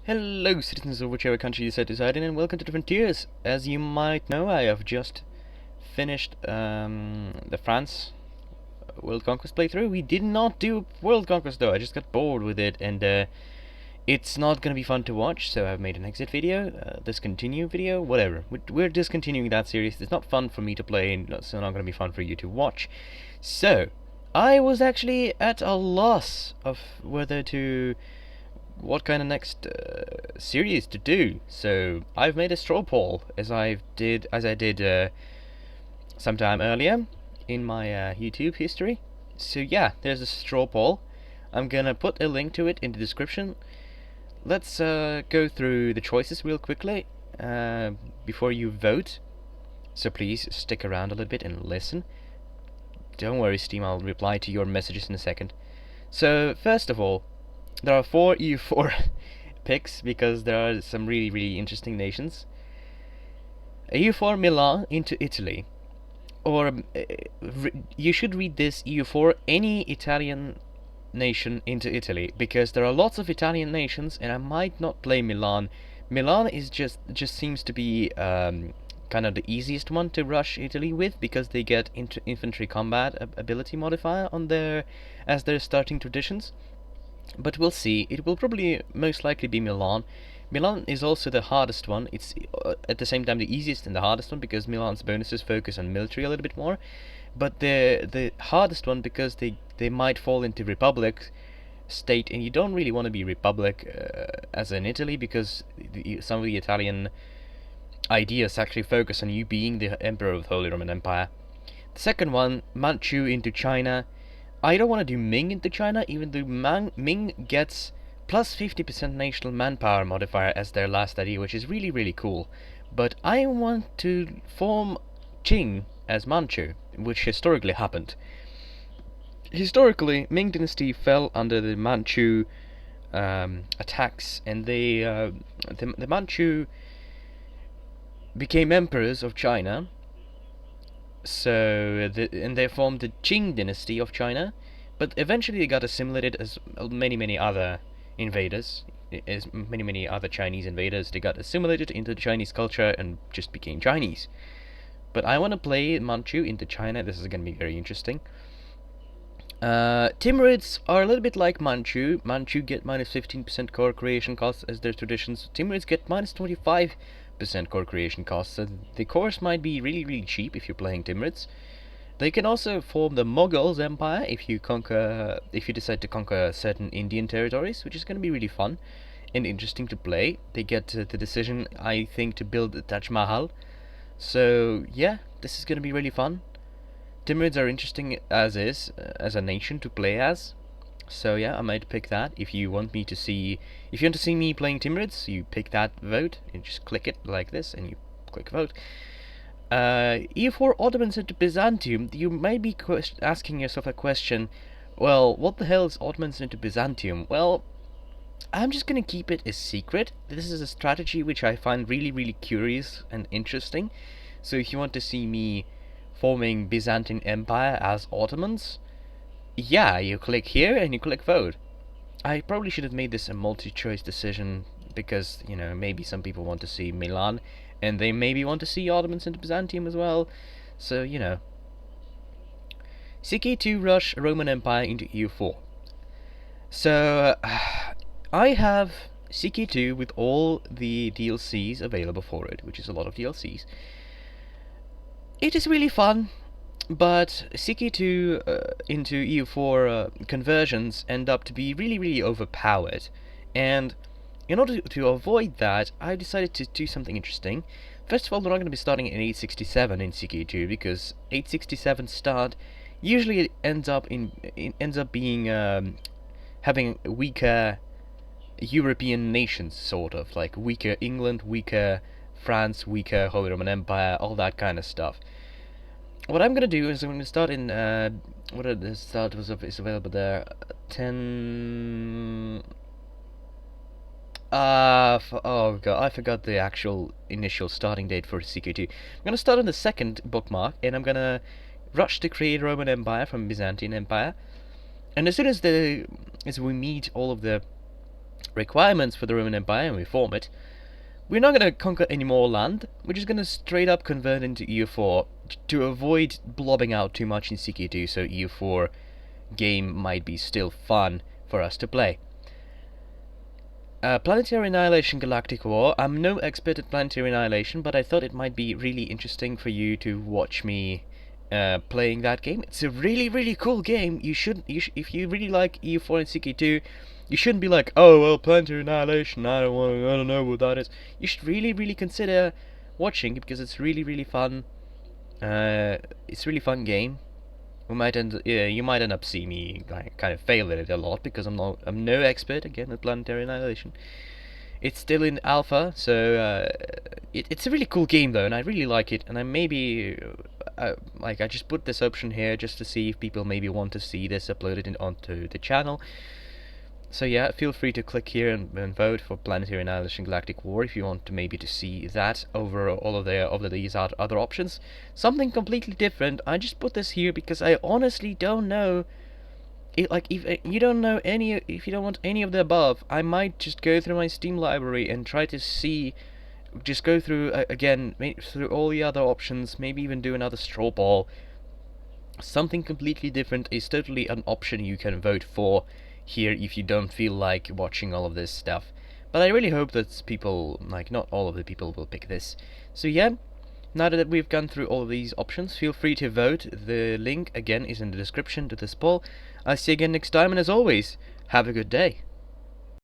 Hello, citizens of whichever country you set to reside in, and welcome to Different Tiers. As you might know, I have just finished the France World Conquest playthrough. We did not do World Conquest though, I just got bored with it, and it's not gonna be fun to watch, so I've made an exit video, discontinue video, whatever. We're discontinuing that series. It's not fun for me to play, and so not gonna be fun for you to watch. So, I was actually at a loss of whether to what kind of next series to do. So I've made a straw poll as I did sometime earlier in my YouTube history. So yeah, there's a straw poll. I'm gonna put a link to it in the description. Let's go through the choices real quickly before you vote. So please stick around a little bit and listen. Don't worry, Steam, I'll reply to your messages in a second. So first of all, there are 4 EU4 picks because there are some really, really interesting nations. EU4 Milan into Italy. Or you should read this EU4 any Italian nation into Italy, because there are lots of Italian nations and I might not play Milan. Milan is just seems to be kind of the easiest one to rush Italy with, because they get infantry combat ability modifier on their as their starting traditions. But we'll see. It will probably most likely be Milan. Milan is also the hardest one. It's at the same time the easiest and the hardest one, because Milan's bonuses focus on military a little bit more. But the hardest one because they might fall into Republic state, and you don't really want to be Republic as in Italy, because some of the Italian ideas actually focus on you being the Emperor of the Holy Roman Empire. The second one, Manchu into China. I don't want to do Ming into China, even though Ming gets plus 50% national manpower modifier as their last idea, which is really, really cool. But I want to form Qing as Manchu, which historically happened. Historically, Ming Dynasty fell under the Manchu attacks, and the Manchu became emperors of China. So, and they formed the Qing dynasty of China, but eventually they got assimilated as many other invaders, as many other Chinese invaders. They got assimilated into the Chinese culture and just became Chinese. But I want to play Manchu into China. This is going to be very interesting. Timurids are a little bit like Manchu. Manchu get minus 15% core creation costs as their traditions. Timurids get minus 25% core creation costs, so the cores might be really, really cheap if you're playing Timurids. They can also form the Mughals Empire if you decide to conquer certain Indian territories, which is going to be really fun and interesting to play. They get the decision, I think, to build the Taj Mahal. So yeah, this is going to be really fun. Timurids are interesting as a nation to play as. So yeah, I might pick that. If you want to see me playing Timurids, you pick that vote. You just click it like this, and you click vote. EU4 Ottomans into Byzantium. You may be asking yourself a question. Well, what the hell is Ottomans into Byzantium? Well, I'm just gonna keep it a secret. This is a strategy which I find really, really curious and interesting. So if you want to see me forming Byzantine Empire as Ottomans, yeah, you click here and you click vote. I probably should have made this a multi-choice decision, because, you know, maybe some people want to see Milan, and they maybe want to see Ottomans into Byzantium as well. So, you know. CK2 rush Roman Empire into EU4. So, I have CK2 with all the DLCs available for it, which is a lot of DLCs. It is really fun, but CK2 into EU4 conversions end up to be really, really overpowered. And in order to avoid that, I decided to do something interesting. First of all, we're not going to be starting in 867 in CK2, because 867 start usually it ends up being having weaker European nations, sort of like weaker England, weaker France, weaker Holy Roman Empire, all that kind of stuff. What I'm gonna do is I'm gonna start in what are the start was is available there? 10. Oh god, I forgot the actual initial starting date for CK2. I'm gonna start on the second bookmark, and I'm gonna rush to create Roman Empire from Byzantine Empire. And as soon as we meet all of the requirements for the Roman Empire and reform it. We're not going to conquer any more land. We're just going to straight up convert into EU4 to avoid blobbing out too much in CK2, so EU4 game might be still fun for us to play. Planetary Annihilation Galactic War. I'm no expert at Planetary Annihilation, but I thought it might be really interesting for you to watch me playing that game. It's a really, really cool game. If you really like EU4 and CK2, you shouldn't be like, oh well, Planetary Annihilation, I don't know what that is. You should really, really consider watching it because it's really, really fun. It's a really fun game. You might end up seeing me like kind of fail at it a lot because I'm no expert again at Planetary Annihilation. It's still in alpha, so it's a really cool game though, and I really like it. And I maybe I just put this option here just to see if people maybe want to see this uploaded onto the channel. So yeah, feel free to click here and vote for Planetary Annihilation Galactic War if you want to maybe to see that over all of these other options. Something completely different. I just put this here because I honestly don't know. If you don't know if you don't want any of the above, I might just go through my Steam library and try to see. Just go through again through all the other options. Maybe even do another straw poll. Something completely different is totally an option you can vote for here if you don't feel like watching all of this stuff. But I really hope that people, like not all of the people will pick this. So yeah, now that we've gone through all of these options, feel free to vote. The link again is in the description to this poll. I'll see you again next time, and as always, have a good day.